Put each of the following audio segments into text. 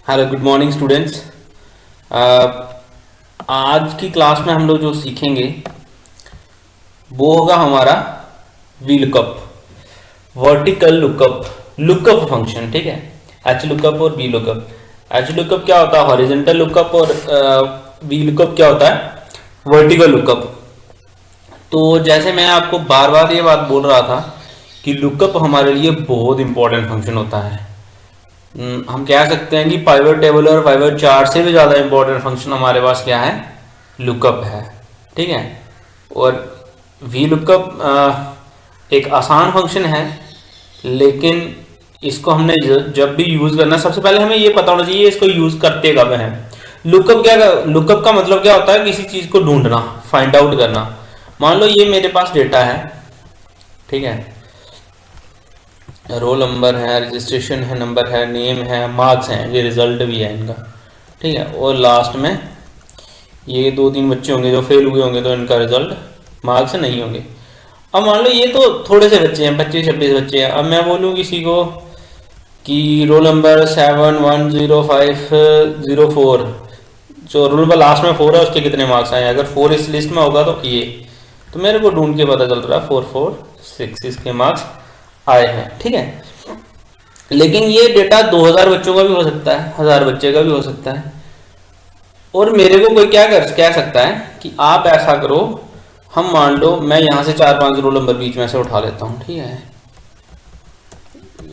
Hello, good morning students. आज की class में हम लोग जो सीखेंगे वो होगा हमारा V lookup, vertical lookup, lookup function. ठीक है, एच लुकअप और वी लुकअप। एच लुकअप क्या होता है? Horizontal lookup. और वी लुकअप क्या होता है? Vertical lookup. तो जैसे मैं आपको बार बार ये बात बोल रहा था कि लुकअप हमारे लिए बहुत इंपॉर्टेंट फंक्शन होता है। हम कह सकते हैं कि पाइवट टेबल और पाइवट चार्ट से भी ज़्यादा इंपॉर्टेंट फंक्शन हमारे पास क्या है? लुकअप है। ठीक है। और वी लुकअप एक आसान फंक्शन है, लेकिन इसको हमने जब भी यूज़ करना, सबसे पहले हमें ये पता होना चाहिए इसको यूज़ करते कब है। लुकअप का मतलब क्या होता है? किसी चीज़ को ढूंढना, फाइंड आउट करना। मान लो ये मेरे पास डेटा है, ठीक है, रोल नंबर है, रजिस्ट्रेशन है, नंबर है, नेम है, मार्क्स हैं, ये रिजल्ट भी है इनका। ठीक है। और लास्ट में ये दो तीन बच्चे होंगे जो फेल हुए होंगे, तो इनका रिजल्ट मार्क्स नहीं होंगे। अब मान लो ये तो थोड़े से बच्चे हैं, 25-26 बच्चे हैं। अब मैं बोलूँ किसी को कि रोल नंबर 710504, जो रोल नंबर लास्ट में 4 है, उसके कितने मार्क्स आए? अगर 4 इस लिस्ट में होगा तो ये, तो मेरे को ढूंढ के पता चल रहा है 446 इसके मार्क्स आए हैं। ठीक है। लेकिन ये डेटा 2000 बच्चों का भी हो सकता है, 1000 बच्चे का भी हो सकता है। और मेरे को कोई क्या कह सकता है कि आप ऐसा करो, हम मान लो मैं यहाँ से 4-5 रोल नंबर बीच में से उठा लेता हूँ। ठीक है,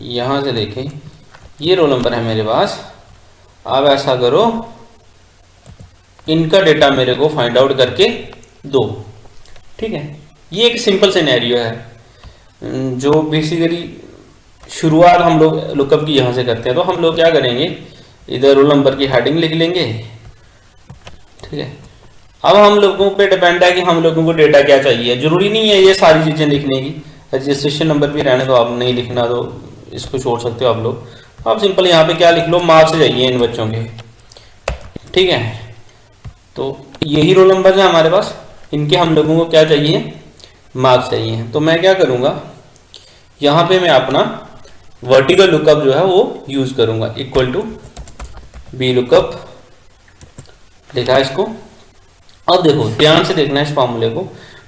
यहाँ से देखें, ये रोल नंबर है मेरे पास। आप ऐसा करो, इनका डेटा मेरे को फाइंड आउट करके दो। ठीक है, ये एक सिंपल सिनेरियो है जो बेसिकली शुरुआत हम लोग लुकअप की यहाँ से करते हैं। तो हम लोग क्या करेंगे, इधर रोल नंबर की हेडिंग लिख लेंगे। ठीक है। अब हम लोगों पे डिपेंड है कि हम लोगों को डेटा क्या चाहिए। जरूरी नहीं है ये सारी चीज़ें लिखने की, रजिस्ट्रेशन नंबर भी रहने तो आप नहीं लिखना, तो इसको छोड़ सकते हो आप लोग। आप सिंपल यहाँ पे क्या लिख लो, मार्क्स चाहिए इन बच्चों के। ठीक है, तो यही रोल नंबर है हमारे पास, इनके हम लोगों को क्या चाहिए? मार्क्स चाहिए। तो मैं क्या करूँगा, यहाँ पे मैं अपना वर्टिकल लुकअप जो है वो यूज करूंगा, इक्वल टू बी लुकअप लिखा है इसको। अब देखो, ध्यान से देखना है इस फॉर्मूले को।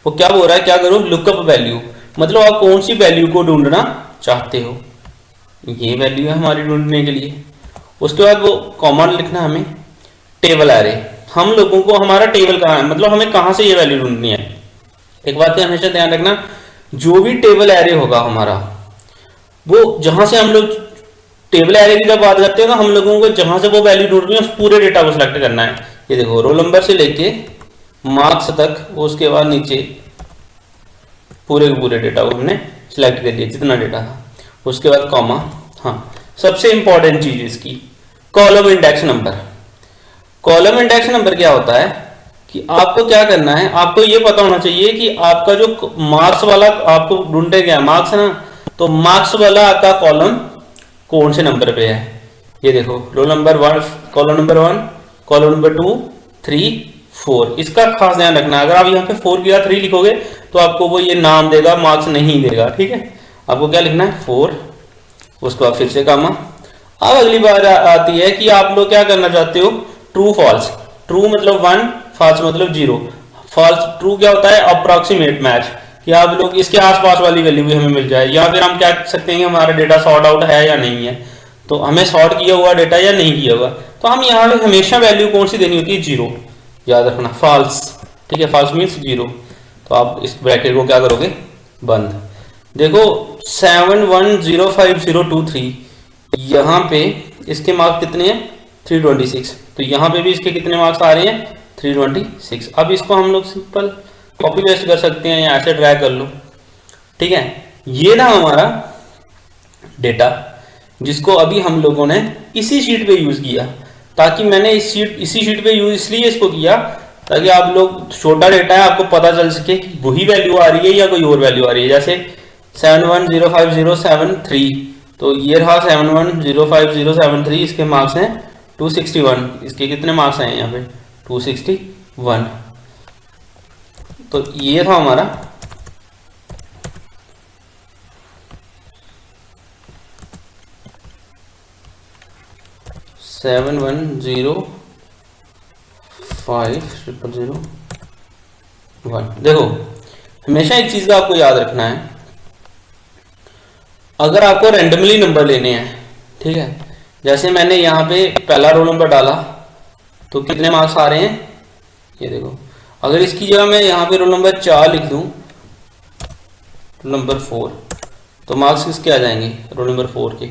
वो क्या बोल रहा है, क्या करो, लुकअप वैल्यू, मतलब आप कौन सी वैल्यू को ढूंढना चाहते हो। ये वैल्यू है हमारी ढूंढने के लिए। उसके बाद वो कॉमन लिखना हमें, टेबल एरे। हम लोगों को हमारा टेबल कहाँ है, मतलब हमें कहाँ से ये वैल्यू ढूंढनी है। एक बात का हमेशा ध्यान रखना, जो भी टेबल एरे होगा हमारा, वो जहां से हम लोग टेबल एरे की जब बात करते हैं ना, हम लोगों को जहां से वो वैल्यू ढूंढनी है उस पूरे डेटा को सिलेक्ट करना है। ये देखो, रोल नंबर से लेके मार्क्स तक, उसके बाद नीचे पूरे के पूरे डेटा को हमने सिलेक्ट कर लिया जितना डेटा था। उसके बाद कॉमा। हाँ, सबसे इंपॉर्टेंट चीज इसकी, column index number. Column index number क्या होता है कि आपको क्या करना है, आपको ये पता होना चाहिए कि आपका जो मार्क्स वाला आपको ढूंढे गया मार्क्स है ना, तो मार्क्स वाला आपका कॉलम कौन से नंबर पे है। ये देखो, roll number 1, column number 1, column number 2, 3, 4। इसका खास ध्यान रखना, अगर आप यहाँ पे 4 की जगह 3 लिखोगे तो आपको वो ये नाम देगा, मार्क्स नहीं देगा। ठीक है, आपको क्या लिखना है, 4, उसके बाद फिर से कामा। अब अगली बार आती है कि आप लोग क्या करना चाहते हो, ट्रू फॉल्स। ट्रू मतलब 1, फॉल्स मतलब 0। फॉल्स, ट्रू क्या होता है, अप्रोक्सीमेट मैच, कि आप लोग इसके आसपास वाली वैल्यू भी हमें मिल जाए। या फिर हम क्या कह सकते हैं कि हमारा डेटा सॉर्ट आउट है या नहीं है, तो हमें सॉर्ट किया हुआ डेटा या नहीं किया हुआ। तो हम यहाँ पे हमेशा वैल्यू कौन सी देनी होती है, 0, याद रखना, फॉल्स। ठीक है, फॉल्स मीन्स 0। तो आप इस ब्रैकेट को क्या करोगे, बंद। देखो 710503, यहाँ पे इसके मार्क्स कितने हैं, 326। तो यहाँ पे भी इसके कितने मार्क्स आ रहे हैं, 326। अब इसको हम लोग सिंपल कॉपी पेस्ट कर सकते हैं या ऐसे ड्रैग कर लो। ठीक है, ये ना हमारा डेटा, जिसको अभी हम लोगों ने इसी शीट पे यूज किया। ताकि मैंने इसी शीट पे यूज इसलिए इसको किया ताकि आप लोग, छोटा डेटा है, आपको पता चल सके कि वही वैल्यू आ रही है या कोई और वैल्यू आ रही है। जैसे 710507 तो ये रहा 710507, इसके मार्क्स हैं 261। इसके कितने मार्क्स हैं यहाँ पे, 261। तो ये था हमारा 7105001। देखो हमेशा एक चीज का आपको याद रखना है, अगर आपको रेंडमली नंबर लेने हैं, ठीक है, जैसे मैंने यहाँ पे पहला रोल नंबर डाला तो कितने मार्क्स आ रहे हैं, ये देखो। अगर इसकी जगह मैं यहाँ पे रोल नंबर 4 लिख दूं, रोल नंबर 4, तो मार्क्स किसके आ जाएंगे, रोल नंबर 4 के।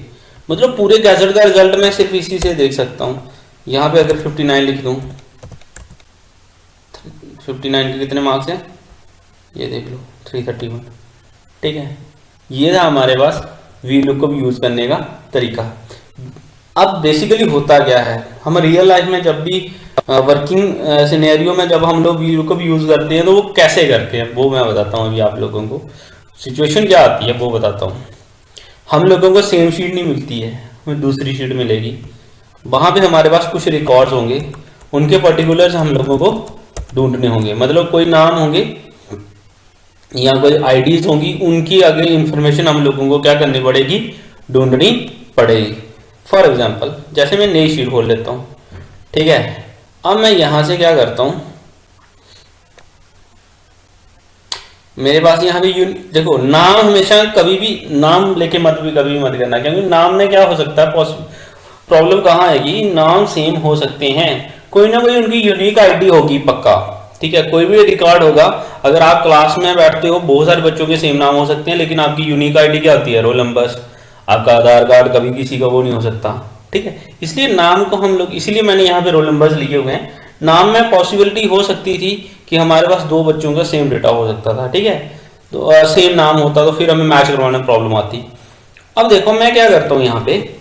मतलब पूरे गैजेट का रिजल्ट मैं सिर्फ इसी से देख सकता हूँ। यहाँ पे अगर 59 लिख दूं, 59 के कितने मार्क्स हैं, ये देख लो 331। ठीक है, ये था हमारे पास वी लुकअप यूज करने का तरीका। अब बेसिकली होता क्या है, हम रियल लाइफ में जब भी वर्किंग सिनेरियो में जब हम लोग वी लुकअप यूज करते हैं तो वो कैसे करते हैं वो मैं बताता हूँ अभी आप लोगों को। सिचुएशन क्या आती है वो बताता हूँ। हम लोगों को सेम शीट नहीं मिलती है, हमें दूसरी शीट मिलेगी। वहाँ पे हमारे पास कुछ रिकॉर्ड्स होंगे, उनके पर्टिकुलर्स हम लोगों को ढूंढने होंगे। मतलब कोई नाम होंगे या कोई आईडीज होंगी, उनकी आगे इंफॉर्मेशन हम लोगों को क्या करनी पड़ेगी, ढूंढनी पड़ेगी। फॉर एग्जाम्पल जैसे मैं नई शीट खोल लेता हूँ, ठीक है। अब मैं यहाँ से क्या करता हूँ, मेरे पास यहाँ पे देखो नाम, हमेशा कभी भी नाम लेके कभी भी मत करना, क्योंकि नाम में क्या हो सकता है, प्रॉब्लम कहाँ आएगी, नाम सेम हो सकते हैं, कोई ना कोई उनकी यूनिक आईडी होगी पक्का। ठीक है, कोई भी रिकॉर्ड होगा, अगर आप क्लास में बैठते हो बहुत सारे बच्चों के सेम नाम हो सकते हैं, लेकिन आपकी यूनिक आईडी क्या होती है, रोल नंबर्स, आपका आधार कार्ड, कभी किसी का वो नहीं हो सकता। ठीक है, इसलिए नाम को हम लोग, इसीलिए मैंने यहाँ पे रोल नंबर्स लिखे हुए हैं। नाम में पॉसिबिलिटी हो सकती थी कि हमारे पास 2 बच्चों का सेम डेटा हो सकता था, ठीक है, तो सेम नाम होता तो फिर हमें मैच करवाने में प्रॉब्लम आती। अब देखो मैं क्या करता हूँ, यहाँ पे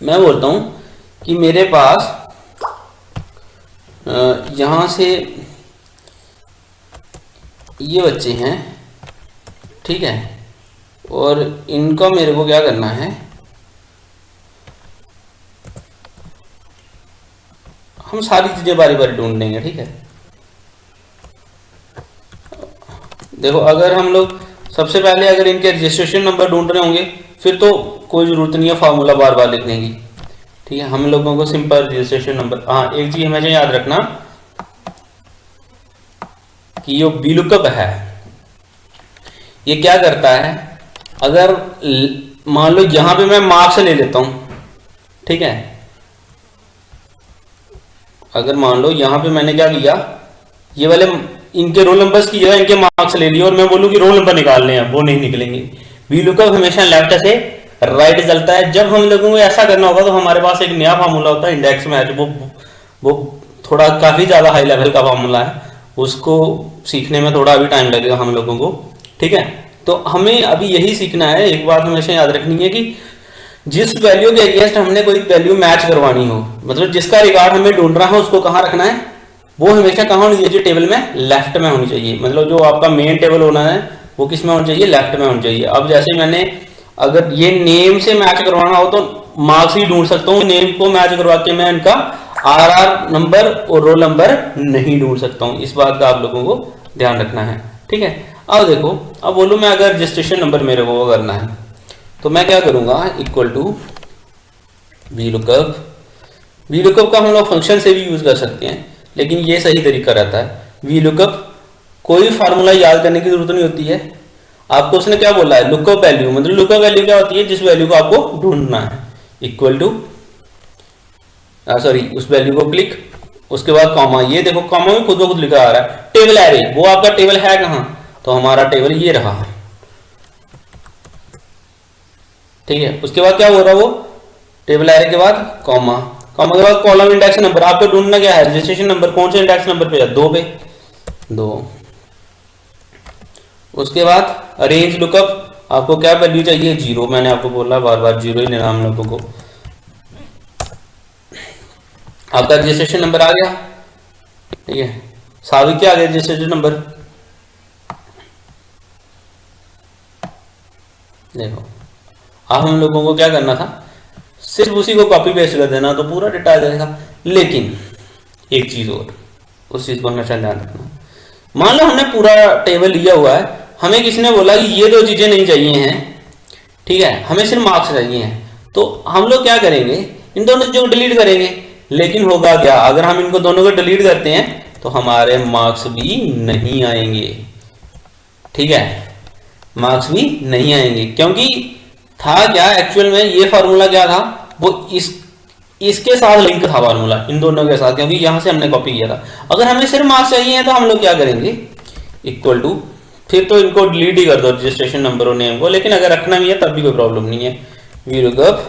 मैं बोलता हूँ कि मेरे पास यहाँ से ये बच्चे हैं, ठीक है, और इनका मेरे को क्या करना है, हम सारी चीजें बारी बारी ढूंढ लेंगे। ठीक है, देखो अगर हम लोग सबसे पहले अगर इनके रजिस्ट्रेशन नंबर ढूंढ रहे होंगे, फिर तो कोई जरूरत नहीं है फार्मूला बार बार लिखने की। ठीक है, हम लोगों को सिंपल रजिस्ट्रेशन नंबर, हाँ एक चीज हमेशा याद रखना कि ये वी लुकअप है, ये क्या करता है, अगर मान लो यहां पे मैं मार्क्स ले लेता हूं, ठीक है, अगर मान लो यहां पे मैंने क्या किया, ये वाले इनके रोल नंबर्स की जगह इनके मार्क्स ले लिए और मैं बोलूं कि रोल नंबर निकालने हैं, वो नहीं निकलेंगे। वी लुकअप हमेशा लेफ्ट से राइट चलता है। जब हम लोगों को ऐसा करना होगा तो हमारे पास एक नया फार्मूला होता है, इंडेक्स मैच, वो थोड़ा काफी ज्यादा हाई लेवल का फार्मूला है, उसको सीखने में थोड़ा अभी टाइम लगेगा हम लोगों को। ठीक है, तो हमें अभी यही सीखना है। एक बात हमेशा याद रखनी है कि जिस वैल्यू के अगेंस्ट हमने कोई वैल्यू मैच करवानी हो, मतलब जिसका रिकॉर्ड हमें ढूंढना है उसको कहाँ रखना है, वो हमेशा कहाँ होनी चाहिए, टेबल में लेफ्ट में होनी चाहिए। मतलब जो आपका मेन टेबल होना है वो किस में होना चाहिए, लेफ्ट में होना चाहिए। अब जैसे मैंने अगर ये नेम से मैच करवाना हो तो मार्क्स ही ढूंढ सकता हूँ, नेम को मैच करवा के मैं इनका आरआर नंबर और रोल नंबर नहीं ढूंढ सकता हूँ। इस बात का आप लोगों को ध्यान रखना है। ठीक है, अब देखो, अब बोलो मैं अगर रजिस्ट्रेशन नंबर मेरे को करना है तो मैं क्या करूंगा, equal to VLOOKUP. VLOOKUP का हम लोग फंक्शन से भी यूज कर सकते हैं, लेकिन ये सही तरीका रहता है। वी लुकअप कोई फार्मूला याद करने की जरूरत नहीं होती है आपको। उसने क्या बोला है, लुकअप वैल्यू, मतलब लुकअप वैल्यू क्या होती है, जिस वैल्यू को आपको ढूंढना है, इक्वल टू सॉरी उस वैल्यू को क्लिक, उसके बाद कॉमा। ये देखो कॉमा में खुद ब खुद लिखा आ रहा है टेबल एरे, वो आपका टेबल है कहाँ, तो हमारा टेबल ये रहा। ठीक है, उसके बाद क्या हो रहा है, वो टेबल एरे के बाद कॉमा, कॉमा के बाद कॉलम इंडेक्स नंबर। आपको ढूंढना क्या है, रजिस्ट्रेशन नंबर, कौन से इंडेक्स नंबर पे है, 2 पे, 2। उसके बाद रेंज लुकअप, आपको क्या वैल्यू चाहिए, 0। मैंने आपको बोला बार बार 0 ही लेना हम लोगों को। आपका रजिस्ट्रेशन नंबर आ गया, ठीक है, साविक क्या आ गया रजिस्ट्रेशन नंबर, देखो। अब हम लोगों को क्या करना था, सिर्फ उसी को कॉपी पेस्ट कर देना तो पूरा डेटा आ जाएगा। लेकिन एक चीज और, उस चीज को हमेशा ध्यान रखना। मान लो हमने पूरा टेबल लिया हुआ है, हमें किसी ने बोला कि ये 2 चीजें नहीं चाहिए हैं, ठीक है, हमें सिर्फ मार्क्स चाहिए हैं, तो हम लोग क्या करेंगे, इन दोनों चीजों को डिलीट करेंगे। लेकिन होगा क्या, अगर हम इनको दोनों को डिलीट करते हैं तो हमारे मार्क्स भी नहीं आएंगे। ठीक है, मार्क्स भी नहीं आएंगे, क्योंकि था क्या एक्चुअल में, ये फार्मूला क्या था, वो इसके साथ लिंक था फार्मूला, इन दोनों के साथ, क्योंकि यहां से हमने कॉपी किया था। अगर हमें सिर्फ मार्क्स चाहिए तो हम लोग क्या करेंगे, इक्वल टू, फिर तो इनको डिलीट ही कर दो रजिस्ट्रेशन नंबर और नेम को, लेकिन अगर रखना भी है तब भी कोई प्रॉब्लम नहीं है। VLOOKUP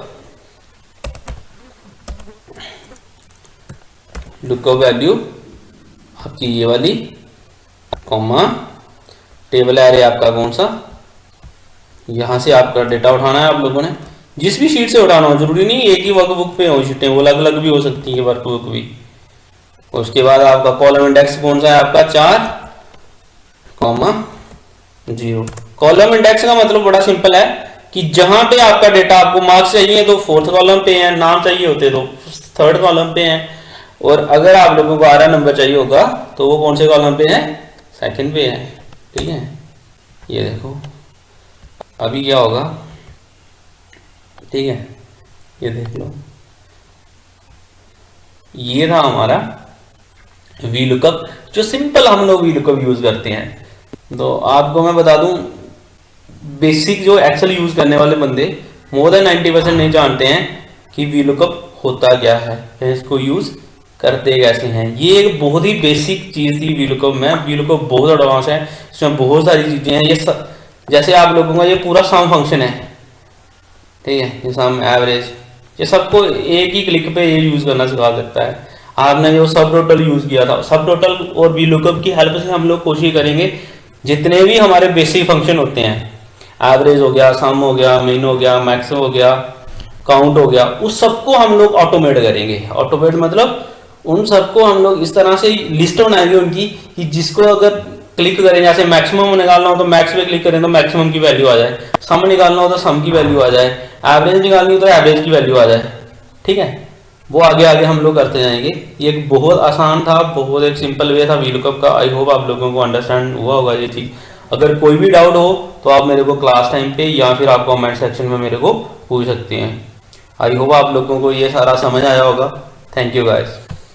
लुकअप वैल्यू आपकी ये वाली, कॉमा, टेबल एरे आपका कौन सा, यहां से आपका डेटा उठाना है आप लोगों ने, जिस भी शीट से उठाना हो, जरूरी नहीं एक ही वर्कबुक पे हो शीटें, वो अलग अलग भी हो सकती है वर्कबुक भी। उसके बाद आपका कॉलम इंडेक्स कौन सा है आपका 4,0। कॉलम इंडेक्स का मतलब बड़ा सिंपल है कि जहां पे आपका डेटा, आपको मार्क्स चाहिए तो 4th कॉलम पे है, नाम चाहिए होते तो 3rd कॉलम पे है, और अगर आप लोगों को 12 नंबर चाहिए होगा तो वो कौन से कॉलम पे है, 2nd पे है। ठीक है, ये देखो अभी क्या होगा, ठीक है, ये देख लो, ये था हमारा VLOOKUP, जो सिंपल हम लोग VLOOKUP यूज करते हैं। तो आपको मैं बता दूं, बेसिक जो एक्सेल यूज करने वाले बंदे मोर देन 90% नहीं जानते हैं कि VLOOKUP होता क्या है, इसको यूज करते कैसे हैं। ये एक बहुत ही बेसिक चीज थी VLOOKUP में। VLOOKUP बहुत एडवांस है, इसमें बहुत सारी चीजें हैं। ये जैसे आप लोगों का ये पूरा सम फंक्शन है, ठीक है, ये सम, एवरेज, ये सबको एक ही क्लिक पे ये यूज करना सिखा सकता है। आपने जो सब टोटल यूज किया था, सब टोटल और VLOOKUP की हेल्प से हम लोग कोशिश करेंगे जितने भी हमारे बेसिक फंक्शन होते हैं, एवरेज हो गया, सम हो गया, मीन हो गया, मैक्स हो गया, काउंट हो गया, उस सबको हम लोग ऑटोमेट करेंगे। ऑटोमेट मतलब उन सबको हम लोग इस तरह से लिस्ट बनाएंगे उनकी, कि जिसको अगर क्लिक करें, जैसे मैक्सिमम निकालना हो तो मैक्स पे क्लिक करें तो मैक्सिमम की वैल्यू आ जाए, सम निकालना हो तो सम की वैल्यू आ जाए, एवरेज निकालनी हो तो एवरेज की वैल्यू आ जाए। ठीक है, वो आगे आगे हम लोग करते जाएंगे। ये एक बहुत आसान था, बहुत एक सिंपल वे था VLOOKUP का। आई होप आप लोगों को अंडरस्टैंड हुआ होगा ये चीज। अगर कोई भी डाउट हो तो आप मेरे को क्लास टाइम पे या फिर आप कमेंट सेक्शन में मेरे को पूछ सकते हैं। आई होप आप लोगों को ये सारा समझ आया होगा। Thank you guys.